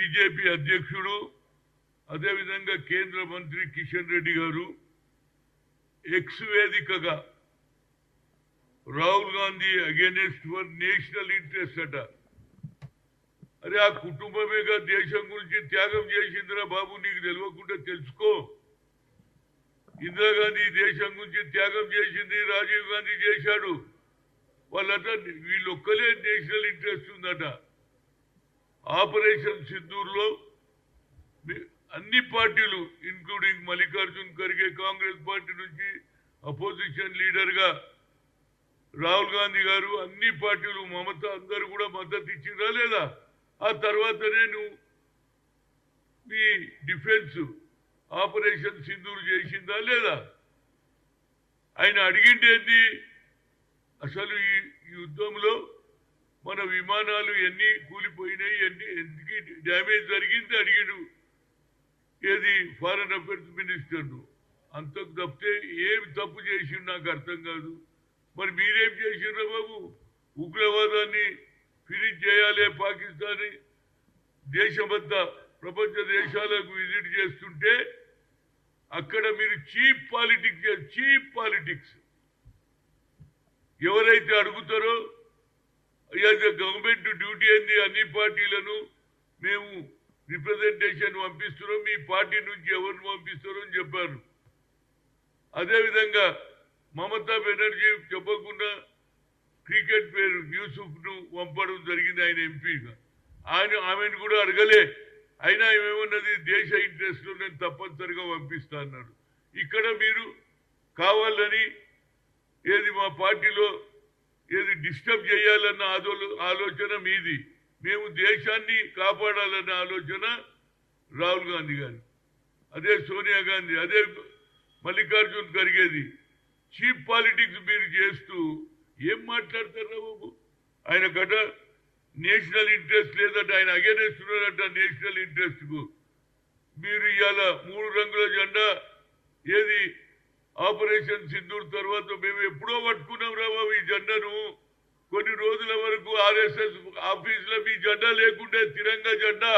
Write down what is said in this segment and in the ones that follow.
BJP అధ్యక్షుడు అదే విధంగా కేంద్ర మంత్రి కిషన్ రెడ్డి గారు ఎక్స్ వేదికగా Rahul Gandhi against for national interest అట. అరే ఆ కుటుంబమేగా దేశం గురించి త్యాగం చేసిందిరా బాబు, నీకు తెలియకుండా తెలుసుకో. ఇందిరాగాంధీ దేశం గురించి త్యాగం చేసింది, రాజీవ్ గాంధీ చేశాడు. వాళ్ళట వీళ్ళొక్కలే నేషనల్ ఇంట్రెస్ట్ ఉందట. ఆపరేషన్ సింధూర్లో అన్ని పార్టీలు ఇంక్లూడింగ్ మల్లికార్జున్ ఖర్గే కాంగ్రెస్ పార్టీ నుంచి అపోజిషన్ లీడర్గా రాహుల్ గాంధీ గారు అన్ని పార్టీలు మమత అందరూ కూడా మద్దతు ఇచ్చిందా లేదా? ఆ తర్వాతనే నువ్వు మీ డిఫెన్స్ ఆపరేషన్ సింధూర్ చేసిందా లేదా? ఆయన అడిగిండేంది అసలు ఈ యుద్ధంలో మన విమానాలు ఎన్ని కూలిపోయినాయి, ఎందుకు డ్యామేజ్ జరిగింది అడిగిడు. ఏది ఫారెన్ అఫేర్స్ మినిస్టర్ను. అంతకు తప్పితే ఏం తప్పు చేసిండు నాకు అర్థం కాదు. మరి మీరేం చేసిండ్రా బాబు? ఉగ్రవాదాన్ని ఫినిష్ చేయాలి, పాకిస్తాన్ దేశమంతా ప్రపంచ దేశాలకు విజిట్ చేస్తుంటే అక్కడ మీరు చీప్ పాలిటిక్స్ ఎవరైతే అడుగుతారో గవర్నమెంట్ డ్యూటీ అయింది, అన్ని పార్టీలను మేము రిప్రజెంటేషన్ పంపిస్తున్నాం, మీ పార్టీ నుంచి ఎవరిని పంపిస్తారో అని చెప్పారు. అదేవిధంగా మమతా బెనర్జీ చెప్పకుండా క్రికెట్ పేరు యూసుఫ్ ను పంపడం జరిగింది ఆయన ఎంపీగా. ఆమెను కూడా అడగలే. అయినా ఏమేమన్నది దేశ ఇంట్రెస్ట్ లో నేను తప్పనిసరిగా పంపిస్తా అన్నాడు. ఇక్కడ మీరు కావాలని ఏది మా పార్టీలో ఏది డిస్టర్బ్ చేయాలన్న ఆలోచన మీది, మేము దేశాన్ని కాపాడాలన్న ఆలోచన రాహుల్ గాంధీ గారు, అదే సోనియా గాంధీ, అదే మల్లికార్జున్ ఖర్గేది. చీప్ పాలిటిక్స్ మీరు చేస్తూ ఏం మాట్లాడతారా బాబు? ఆయన గట నేషనల్ ఇంట్రెస్ట్ లేదంటే ఆయన అగేనెస్ట్ ఉన్నారట నేషనల్ ఇంట్రెస్ట్ కు. మీరు ఇవాళ 3 రంగుల జెండా ఏది ఆపరేషన్ సింధూర్ తర్వాత మేము ఎప్పుడో పట్టుకున్నాం రా బాబు ఈ జెండాను. కొన్ని రోజుల వరకు ఆర్ఎస్ఎస్ ఆఫీసులో మీ జెండా లేకుంటే తిరంగా జెండా,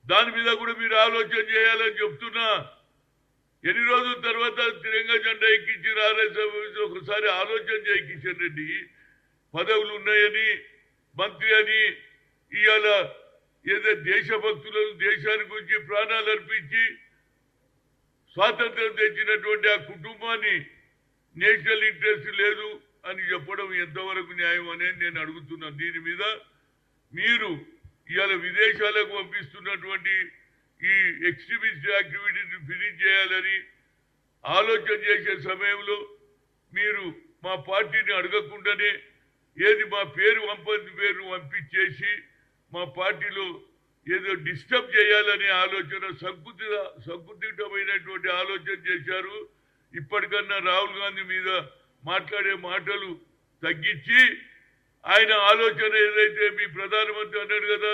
దాని మీద కూడా మీరు ఆలోచన చేయాలని చెప్తున్నా. ఎన్ని రోజుల తర్వాత తిరంగా జెండా ఎక్కించారు ఆర్ఎస్ఎస్? ఒకసారి ఆలోచన చేయి కిషన్ రెడ్డి. పదవులు ఉన్నాయని మంత్రి అని ఇవాళ ఏదో దేశభక్తులను దేశాన్ని గురించి ప్రాణాలు అర్పించి స్వాతంత్రం తెచ్చినటువంటి ఆ కుటుంబాన్ని నేషనల్ ఇంట్రెస్ట్ లేదు అని చెప్పడం ఎంతవరకు న్యాయం అనేది నేను అడుగుతున్నాను. దీని మీద మీరు ఇవాళ విదేశాలకు పంపిస్తున్నటువంటి ఈ ఎక్స్ట్రీమిస్ట్ యాక్టివిటీని ఫినిష్ చేయాలని ఆలోచన చేసే సమయంలో మీరు మా పార్టీని అడగకుండానే ఏది మా పేరు పంపించేసి మా పార్టీలో ఏదో డిస్టర్బ్ చేయాలనే ఆలోచన సంకుచితమైనటువంటి ఆలోచన చేశారు. ఇప్పటికన్నా రాహుల్ గాంధీ మీద మాట్లాడే మాటలు తగ్గించి ఆయన ఆలోచన ఏదైతే మీ ప్రధానమంత్రి అన్నాడు కదా,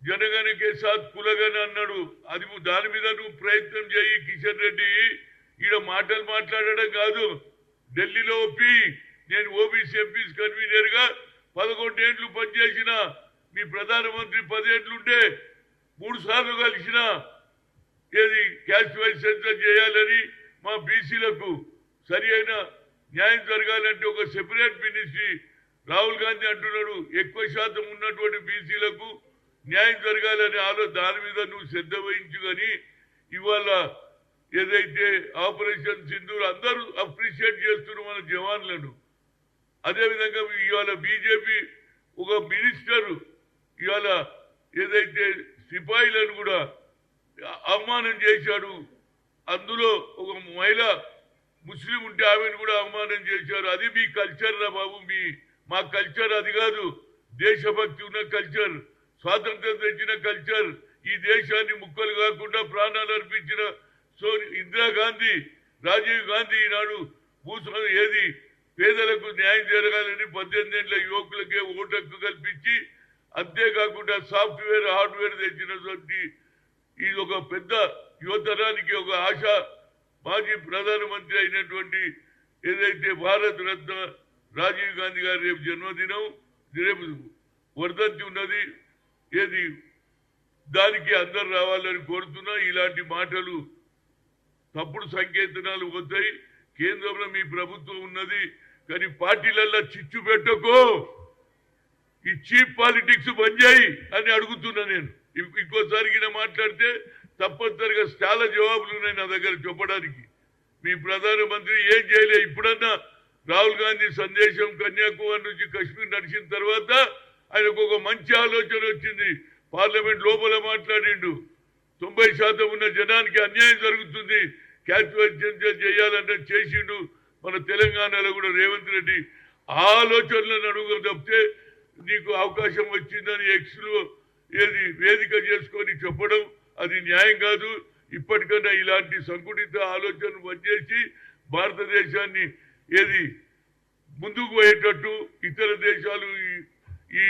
జనగణకే సాత్ కులగన అన్నాడు, అది దాని మీద నువ్వు ప్రయత్నం చేయి కిషన్ రెడ్డి. ఈడ మాటలు మాట్లాడడం కాదు, ఢిల్లీలో ఒప్పి నేను ఓబీసీ ఎంపీస్ కన్వీనర్ గా 11 ఏళ్లు పనిచేసిన, మీ ప్రధానమంత్రి 10 ఏళ్లుండే 3 సార్లు కలిసిన ఏది క్యాస్ట్ వైజ్ సెన్సస్ చేయాలని మా బీసీలకు సరి అయిన న్యాయం జరగాలంటే ఒక సెపరేట్ మినిస్ట్రీ రాహుల్ గాంధీ అంటున్నాడు. ఎక్కువ శాతం ఉన్నటువంటి బీసీలకు న్యాయం జరగాలని దాని మీద నువ్వు శ్రద్ధ వహించు. కానీ ఇవాళ ఏదైతే ఆపరేషన్ సింధూర్ అందరూ అప్రిషియేట్ చేస్తున్నారు మన జవాన్లను. అదేవిధంగా ఇవాళ బీజేపీ ఒక మినిస్టర్ ఇవాళ ఏదైతే సిపాయిలను కూడా అవమానం చేశాడు. అందులో ఒక మహిళ ముస్లిం ఉంటే ఆమెను కూడా అవమానం చేశారు. అది మీ కల్చర్ రా బాబు. మా కల్చర్ అది కాదు. దేశభక్తి ఉన్న కల్చర్, స్వాతంత్రం తెచ్చిన కల్చర్, ఈ దేశాన్ని ముక్కలు కాకుండా ప్రాణాలు అర్పించిన ఇందిరాగాంధీ, రాజీవ్ గాంధీ ఈనాడు ఏది పేదలకు న్యాయం జరగాలని 18 ఏళ్ల యువకులకే ఓటు హక్కు కల్పించి, అంతేకాకుండా సాఫ్ట్వేర్ హార్డ్వేర్ తెచ్చినటువంటి ఇది ఒక పెద్ద యువతరానికి ఒక ఆశ. మాజీ ప్రధానమంత్రి అయినటువంటి ఏదైతే భారత రత్న రాజీవ్ గాంధీ గారి రేపు జన్మదినం, రేపు వర్ధంతి ఉన్నది. ఏది దానికి అందరు రావాలని కోరుతున్నా. ఇలాంటి మాటలు తప్పుడు సంకేతనాలు వద్దాయి. కేంద్రంలో మీ ప్రభుత్వం ఉన్నది, కానీ పార్టీలల్లో చిచ్చు పెట్టకో, ఈ చీప్ పాలిటిక్స్ బంద్ చేయి అని అడుగుతున్నా నేను. ఇంకోసారి మాట్లాడితే తప్పనిసరిగా చాలా జవాబులు ఉన్నాయి నా దగ్గర చెప్పడానికి. మీ ప్రధానమంత్రి ఏం చేయలే. ఇప్పుడన్నా రాహుల్ గాంధీ సందేశం కన్యాకుమారి నుంచి కాశ్మీర్ నడిచిన తర్వాత ఆయనకు ఒక మంచి ఆలోచన వచ్చింది. పార్లమెంట్ లోపల మాట్లాడిండు, 90% ఉన్న జనానికి అన్యాయం జరుగుతుంది, క్యాల్కులేషన్ చేయాలన్న చేసిండు. మన తెలంగాణలో కూడా రేవంత్ రెడ్డి ఆలోచనలను అడుగు తప్పితే నీకు అవకాశం వచ్చిందని ఎక్స్లో ఏది వేదిక చేసుకొని చెప్పడం అది న్యాయం కాదు. ఇప్పటికన్నా ఇలాంటి సంకుటిత ఆలోచనలు పనిచేసి భారతదేశాన్ని ఏది ముందుకు పోయేటట్టు ఇతర దేశాలు ఈ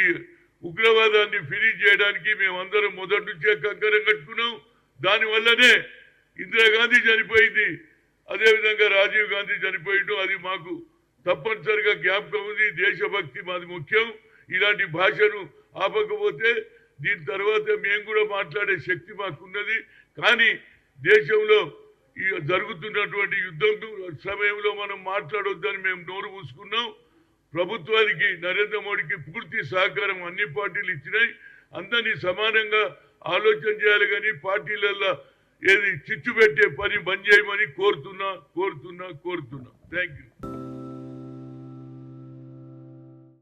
ఉగ్రవాదాన్ని ఫినిష్ చేయడానికి మేమందరం మొదటి నుంచే కంకరం కట్టుకున్నాం. దానివల్లనే ఇందిరాగాంధీ చనిపోయింది, అదేవిధంగా రాజీవ్ గాంధీ చనిపోయిండు. అది మాకు తప్పనిసరిగా జ్ఞాపకం ఉంది. దేశభక్తి మాది ముఖ్యం. ఇలాంటి భాషను ఆపకపోతే దీని తర్వాత మేము కూడా మాట్లాడే శక్తి మాకున్నది. కానీ దేశంలో జరుగుతున్నటువంటి యుద్ధం సమయంలో మనం మాట్లాడొద్దని మేము నోరు మూసుకున్నాం. ప్రభుత్వానికి నరేంద్ర మోడీకి పూర్తి సహకారం అన్ని పార్టీలు ఇచ్చినాయి. అందరినీ సమానంగా ఆలోచన చేయాలి, కానీ పార్టీలలో ఏది చిచ్చు పెట్టే పని బంద్ చేయమని కోరుతున్నా. Thank you.